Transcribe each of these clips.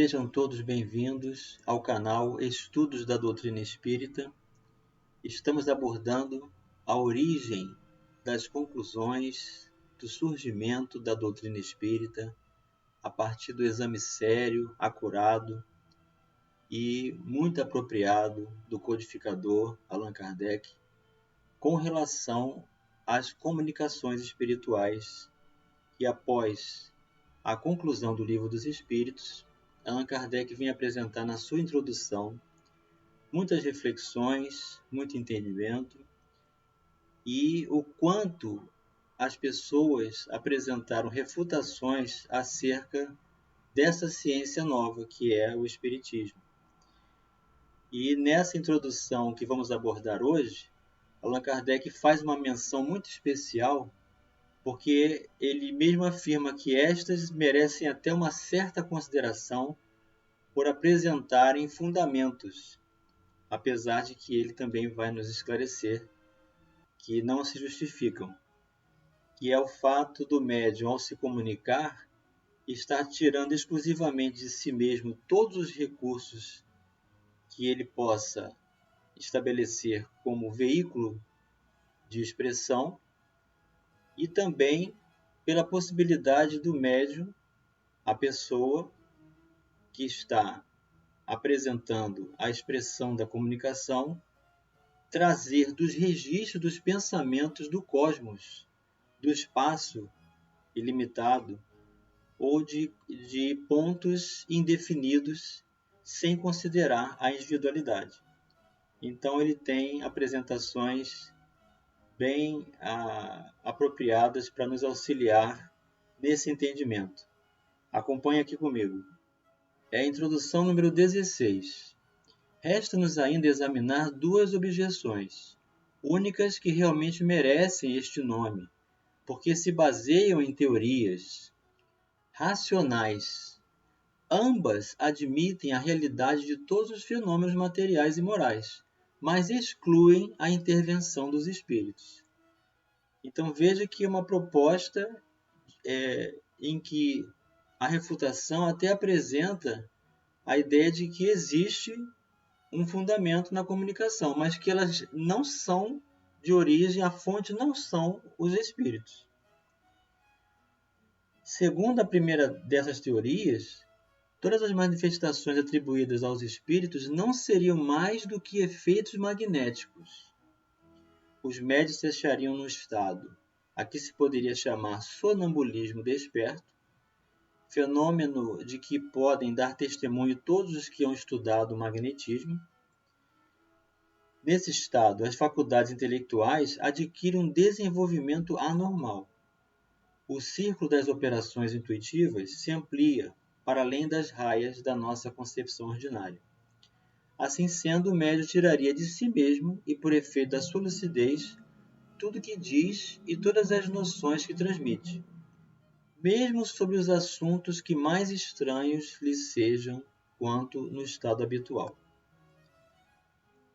Sejam todos bem-vindos ao canal Estudos da Doutrina Espírita. Estamos abordando a origem das conclusões do surgimento da doutrina espírita a partir do exame sério, acurado e muito apropriado do codificador Allan Kardec com relação às comunicações espirituais que, após a conclusão do Livro dos Espíritos, Allan Kardec vem apresentar na sua introdução muitas reflexões, muito entendimento e o quanto as pessoas apresentaram refutações acerca dessa ciência nova que é o Espiritismo. E nessa introdução que vamos abordar hoje, Allan Kardec faz uma menção muito especial porque ele mesmo afirma que estas merecem até uma certa consideração por apresentarem fundamentos, apesar de que ele também vai nos esclarecer que não se justificam, que é o fato do médium, ao se comunicar, estar tirando exclusivamente de si mesmo todos os recursos que ele possa estabelecer como veículo de expressão e também pela possibilidade do médium, a pessoa que está apresentando a expressão da comunicação, trazer dos registros dos pensamentos do cosmos, do espaço ilimitado ou de pontos indefinidos sem considerar a individualidade. Então ele tem apresentações bem apropriadas para nos auxiliar nesse entendimento. Acompanhe aqui comigo. É a introdução número 16. Resta-nos ainda examinar duas objeções, únicas que realmente merecem este nome, porque se baseiam em teorias racionais. Ambas admitem a realidade de todos os fenômenos materiais e morais, mas excluem a intervenção dos espíritos. Então veja que é uma proposta em que a refutação até apresenta a ideia de que existe um fundamento na comunicação, mas que elas não são de origem, a fonte não são os espíritos. Segundo a primeira dessas teorias, todas as manifestações atribuídas aos espíritos não seriam mais do que efeitos magnéticos. Os médiuns se achariam no estado a que se poderia chamar sonambulismo desperto, fenômeno de que podem dar testemunho todos os que hão estudado o magnetismo. Nesse estado, as faculdades intelectuais adquirem um desenvolvimento anormal. O círculo das operações intuitivas se amplia para além das raias da nossa concepção ordinária. Assim sendo, o médium tiraria de si mesmo, e por efeito da sua lucidez, tudo que diz e todas as noções que transmite, mesmo sobre os assuntos que mais estranhos lhe sejam quanto no estado habitual.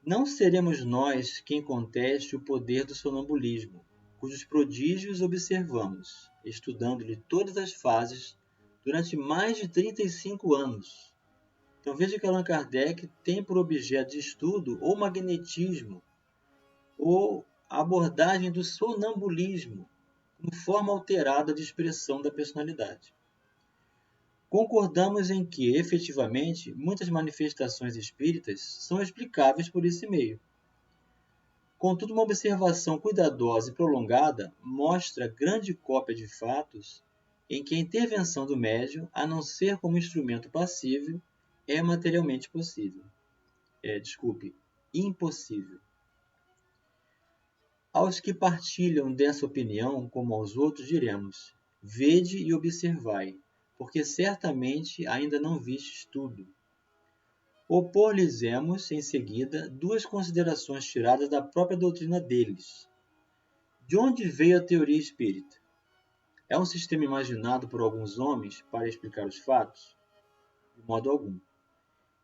Não seremos nós quem conteste o poder do sonambulismo, cujos prodígios observamos, estudando-lhe todas as fases durante mais de 35 anos. Então veja que Allan Kardec tem por objeto de estudo o magnetismo, ou a abordagem do sonambulismo, como forma alterada de expressão da personalidade. Concordamos em que, efetivamente, muitas manifestações espíritas são explicáveis por esse meio. Contudo, uma observação cuidadosa e prolongada mostra grande cópia de fatos em que a intervenção do médium, a não ser como instrumento passível, é materialmente impossível. Aos que partilham dessa opinião, como aos outros, diremos: vede e observai, porque certamente ainda não vistes tudo. Opor-lhes-emos, em seguida, duas considerações tiradas da própria doutrina deles. De onde veio a teoria espírita? É um sistema imaginado por alguns homens para explicar os fatos? De modo algum.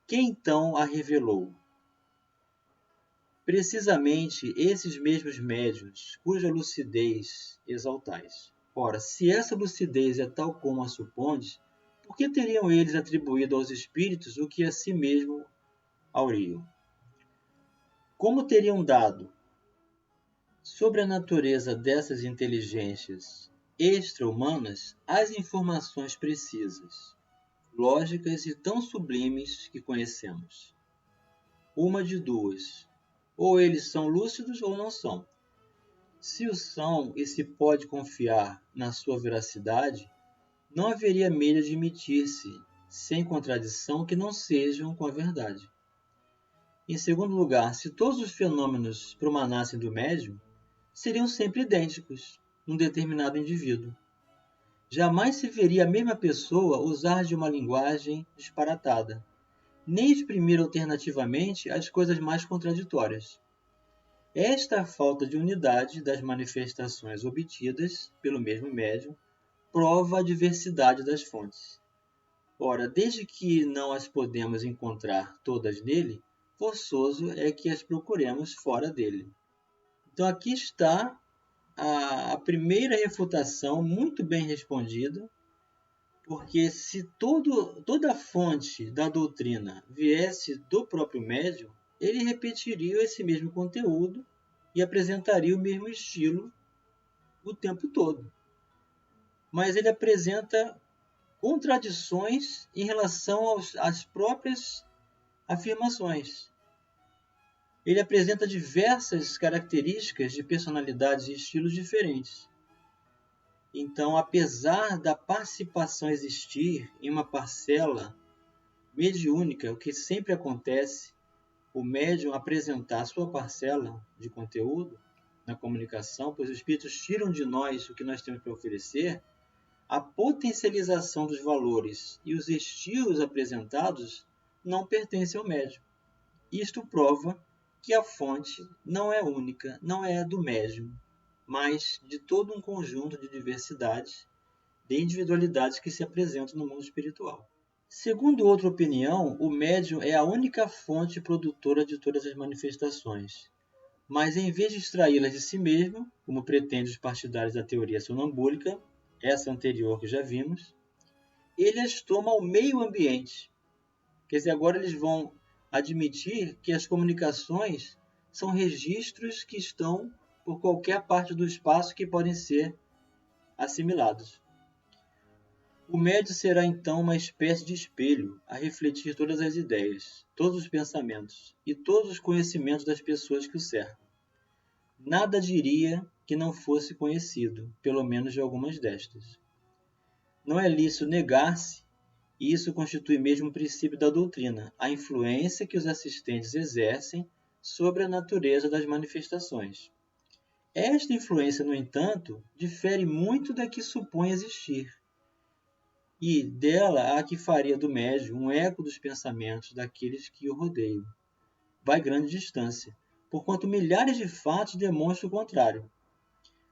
Quem então a revelou? Precisamente esses mesmos médiuns, cuja lucidez exaltais. Ora, se essa lucidez é tal como a supondes, Por que teriam eles atribuído aos espíritos o que a si mesmo auriam? Como teriam dado sobre a natureza dessas inteligências extra-humanas as informações precisas, lógicas e tão sublimes que conhecemos? Uma de duas: ou eles são lúcidos ou não são. Se o são e se pode confiar na sua veracidade, não haveria meio de admitir-se, sem contradição, que não sejam com a verdade. Em segundo lugar, se todos os fenômenos promanassem do médium, seriam sempre idênticos num determinado indivíduo. Jamais se veria a mesma pessoa usar de uma linguagem disparatada, nem exprimir alternativamente as coisas mais contraditórias. Esta falta de unidade das manifestações obtidas pelo mesmo médium prova a diversidade das fontes. Ora, desde que não as podemos encontrar todas nele, forçoso é que as procuremos fora dele. Então aqui está a primeira refutação, muito bem respondida, porque se toda a fonte da doutrina viesse do próprio médium, ele repetiria esse mesmo conteúdo e apresentaria o mesmo estilo o tempo todo. Mas ele apresenta contradições em relação às próprias afirmações. Ele apresenta diversas características de personalidades e estilos diferentes. Então, apesar da participação existir em uma parcela mediúnica, o que sempre acontece, o médium apresentar a sua parcela de conteúdo na comunicação, pois os espíritos tiram de nós o que nós temos para oferecer, a potencialização dos valores e os estilos apresentados não pertencem ao médium. Isto prova que a fonte não é única, não é do médium, mas de todo um conjunto de diversidades, de individualidades que se apresentam no mundo espiritual. Segundo outra opinião, o médium é a única fonte produtora de todas as manifestações, mas em vez de extraí-las de si mesmo, como pretendem os partidários da teoria sonambúlica, essa anterior que já vimos, ele as toma ao meio ambiente. Quer dizer, agora eles vão admitir que as comunicações são registros que estão por qualquer parte do espaço que podem ser assimilados. O médium será então uma espécie de espelho a refletir todas as ideias, todos os pensamentos e todos os conhecimentos das pessoas que o cercam. Nada diria que não fosse conhecido, pelo menos de algumas destas. Não é lícito negar-se, e isso constitui mesmo um princípio da doutrina, a influência que os assistentes exercem sobre a natureza das manifestações. Esta influência, no entanto, difere muito da que supõe existir, e dela a que faria do médium um eco dos pensamentos daqueles que o rodeiam. Vai grande distância, porquanto milhares de fatos demonstram o contrário.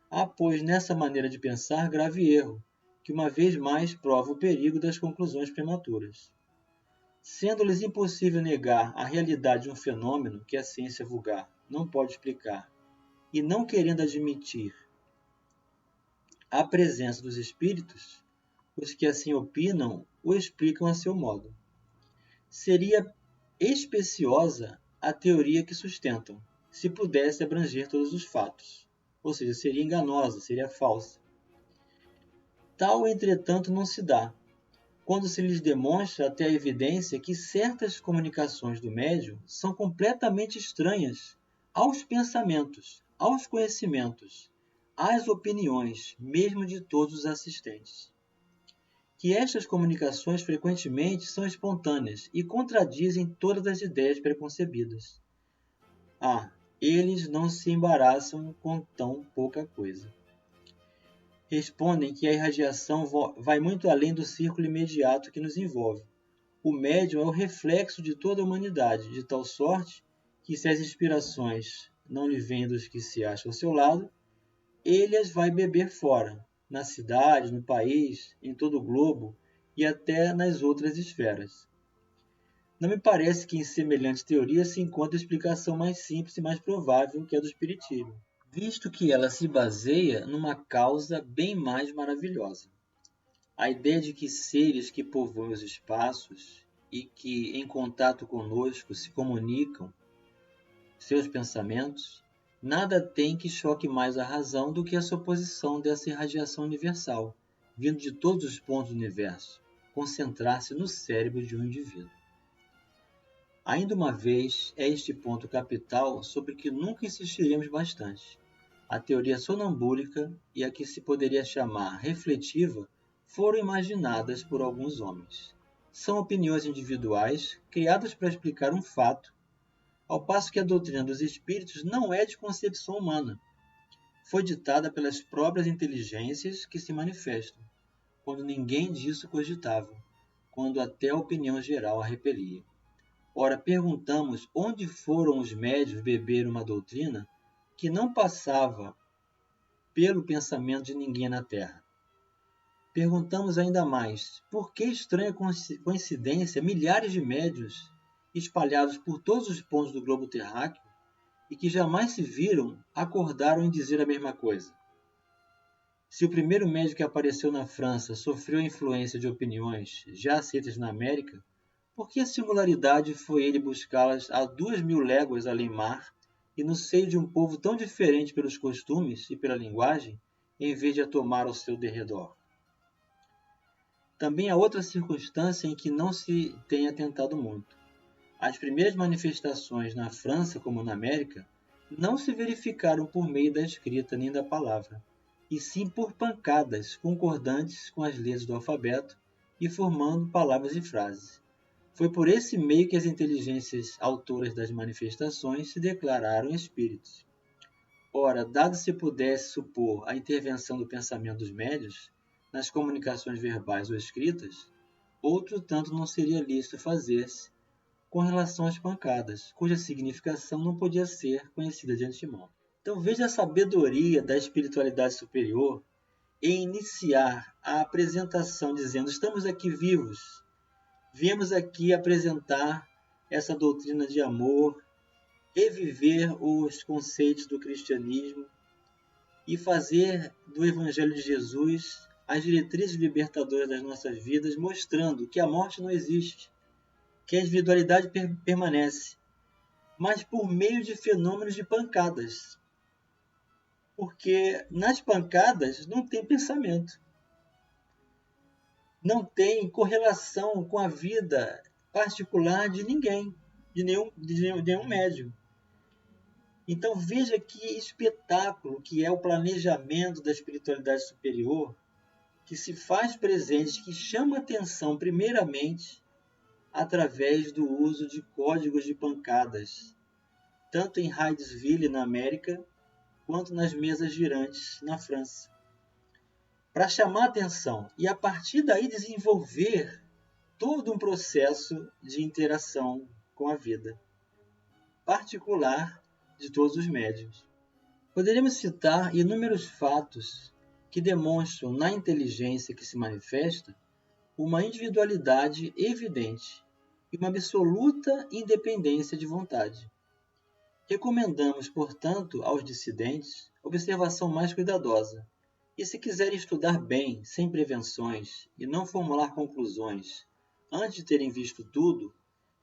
Há, pois, nessa maneira de pensar grave erro, que uma vez mais prova o perigo das conclusões prematuras. Sendo-lhes impossível negar a realidade de um fenômeno que a ciência vulgar não pode explicar, e não querendo admitir a presença dos espíritos, os que assim opinam o explicam a seu modo. Seria especiosa a teoria que sustentam, se pudesse abranger todos os fatos, ou seja, seria enganosa, seria falsa. Tal, entretanto, não se dá, quando se lhes demonstra até a evidência que certas comunicações do médium são completamente estranhas aos pensamentos, aos conhecimentos, às opiniões, mesmo de todos os assistentes. Que estas comunicações frequentemente são espontâneas e contradizem todas as ideias preconcebidas. Eles não se embaraçam com tão pouca coisa. Respondem que a irradiação vai muito além do círculo imediato que nos envolve. O médium é o reflexo de toda a humanidade, de tal sorte que, se as inspirações não lhe vêm dos que se acham ao seu lado, ele as vai beber fora, na cidade, no país, em todo o globo e até nas outras esferas. Não me parece que em semelhante teoria se encontre explicação mais simples e mais provável que a do Espiritismo, visto que ela se baseia numa causa bem mais maravilhosa. A ideia de que seres que povoam os espaços e que, em contato conosco, se comunicam seus pensamentos, nada tem que choque mais a razão do que a suposição dessa irradiação universal, vindo de todos os pontos do universo, concentrar-se no cérebro de um indivíduo. Ainda uma vez, é este ponto capital sobre que nunca insistiremos bastante. A teoria sonambúlica e a que se poderia chamar refletiva foram imaginadas por alguns homens. São opiniões individuais criadas para explicar um fato, ao passo que a doutrina dos espíritos não é de concepção humana. Foi ditada pelas próprias inteligências que se manifestam, quando ninguém disso cogitava, quando até a opinião geral a repelia. Ora, perguntamos onde foram os médios beber uma doutrina que não passava pelo pensamento de ninguém na Terra. Perguntamos ainda mais, por que estranha coincidência milhares de médios espalhados por todos os pontos do globo terráqueo e que jamais se viram, acordaram em dizer a mesma coisa? Se o primeiro médium que apareceu na França sofreu a influência de opiniões já aceitas na América, por que a singularidade foi ele buscá-las a 2.000 léguas além mar e no seio de um povo tão diferente pelos costumes e pela linguagem, em vez de a tomar ao seu derredor? Também há outra circunstância em que não se tem atentado muito. As primeiras manifestações na França como na América não se verificaram por meio da escrita nem da palavra, e sim por pancadas concordantes com as letras do alfabeto e formando palavras e frases. Foi por esse meio que as inteligências autoras das manifestações se declararam espíritos. Ora, dado se pudesse supor a intervenção do pensamento dos médios nas comunicações verbais ou escritas, outro tanto não seria lícito fazer-se com relação às pancadas, cuja significação não podia ser conhecida de antemão. Então veja a sabedoria da espiritualidade superior em iniciar a apresentação dizendo: estamos aqui vivos, viemos aqui apresentar essa doutrina de amor, reviver os conceitos do cristianismo e fazer do Evangelho de Jesus as diretrizes libertadoras das nossas vidas, mostrando que a morte não existe, que a individualidade permanece, mas por meio de fenômenos de pancadas. Porque nas pancadas não tem pensamento, não tem correlação com a vida particular de ninguém, de nenhum médium. Então veja que espetáculo que é o planejamento da espiritualidade superior, que se faz presente, que chama atenção primeiramente através do uso de códigos de pancadas, tanto em Hydesville, na América, quanto nas mesas girantes, na França, para chamar atenção e, a partir daí, desenvolver todo um processo de interação com a vida particular de todos os médiuns. Poderíamos citar inúmeros fatos que demonstram na inteligência que se manifesta uma individualidade evidente e uma absoluta independência de vontade. Recomendamos, portanto, aos dissidentes observação mais cuidadosa, e se quiserem estudar bem, sem prevenções, e não formular conclusões antes de terem visto tudo,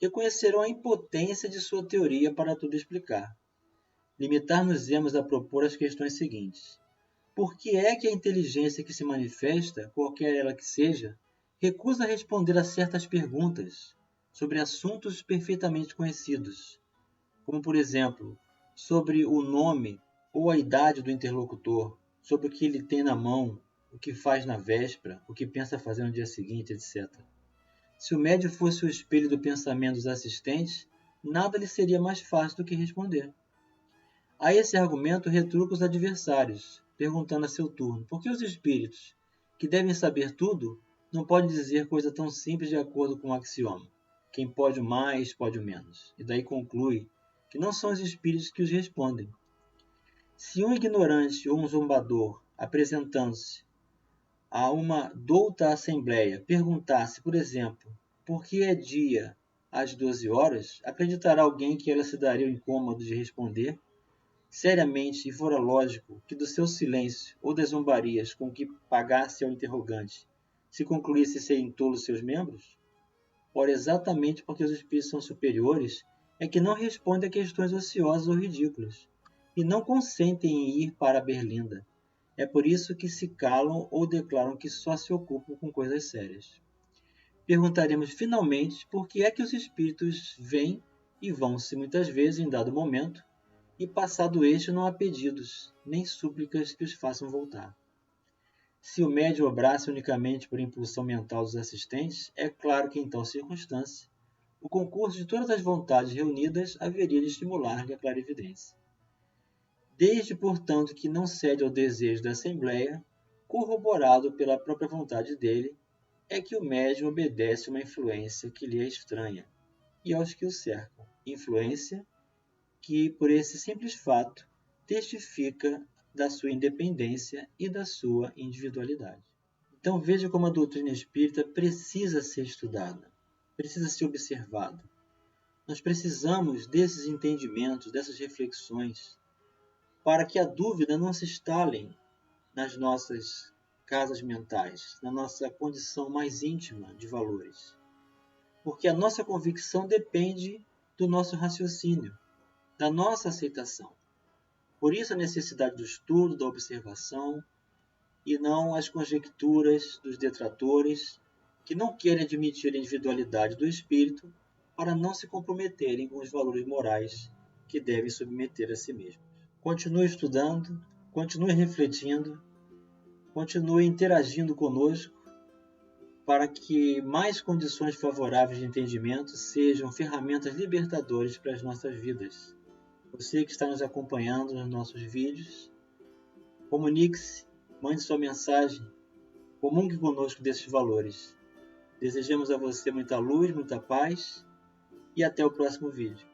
reconhecerão a impotência de sua teoria para tudo explicar. Limitar-nos-emos a propor as questões seguintes: por que é que a inteligência que se manifesta, qualquer ela que seja, recusa responder a certas perguntas sobre assuntos perfeitamente conhecidos, como, por exemplo, sobre o nome ou a idade do interlocutor, sobre o que ele tem na mão, o que faz na véspera, o que pensa fazer no dia seguinte, etc. Se o médium fosse o espelho do pensamento dos assistentes, nada lhe seria mais fácil do que responder. A esse argumento retruca os adversários, perguntando a seu turno: por que os espíritos, que devem saber tudo, não podem dizer coisa tão simples de acordo com o axioma? Quem pode o mais, pode o menos. E daí conclui que não são os espíritos que os respondem. Se um ignorante ou um zombador, apresentando-se a uma douta assembleia, perguntasse, por exemplo, por que é dia às 12 horas, acreditará alguém que ela se daria o incômodo de responder seriamente, e fora lógico que do seu silêncio ou das zombarias com que pagasse ao interrogante se concluísse serem tolos seus membros? Ora, exatamente porque os espíritos são superiores, é que não respondem a questões ociosas ou ridículas, e não consentem em ir para a berlinda. É por isso que se calam ou declaram que só se ocupam com coisas sérias. Perguntaremos finalmente por que é que os espíritos vêm e vão-se muitas vezes em dado momento, e passado este não há pedidos, nem súplicas que os façam voltar. Se o médium obrasse unicamente por impulsão mental dos assistentes, é claro que em tal circunstância, o concurso de todas as vontades reunidas haveria de estimular-lhe a clarividência. Desde, portanto, que não cede ao desejo da Assembleia, corroborado pela própria vontade dele, é que o médium obedece a uma influência que lhe é estranha, e aos que o cercam, influência que, por esse simples fato, testifica da sua independência e da sua individualidade. Então veja como a doutrina espírita precisa ser estudada, precisa ser observada. Nós precisamos desses entendimentos, dessas reflexões, para que a dúvida não se instale nas nossas casas mentais, na nossa condição mais íntima de valores. Porque a nossa convicção depende do nosso raciocínio, da nossa aceitação. Por isso a necessidade do estudo, da observação, e não as conjecturas dos detratores que não querem admitir a individualidade do espírito para não se comprometerem com os valores morais que devem submeter a si mesmos. Continue estudando, continue refletindo, continue interagindo conosco para que mais condições favoráveis de entendimento sejam ferramentas libertadoras para as nossas vidas. Você que está nos acompanhando nos nossos vídeos, comunique-se, mande sua mensagem, comungue conosco desses valores. Desejamos a você muita luz, muita paz e até o próximo vídeo.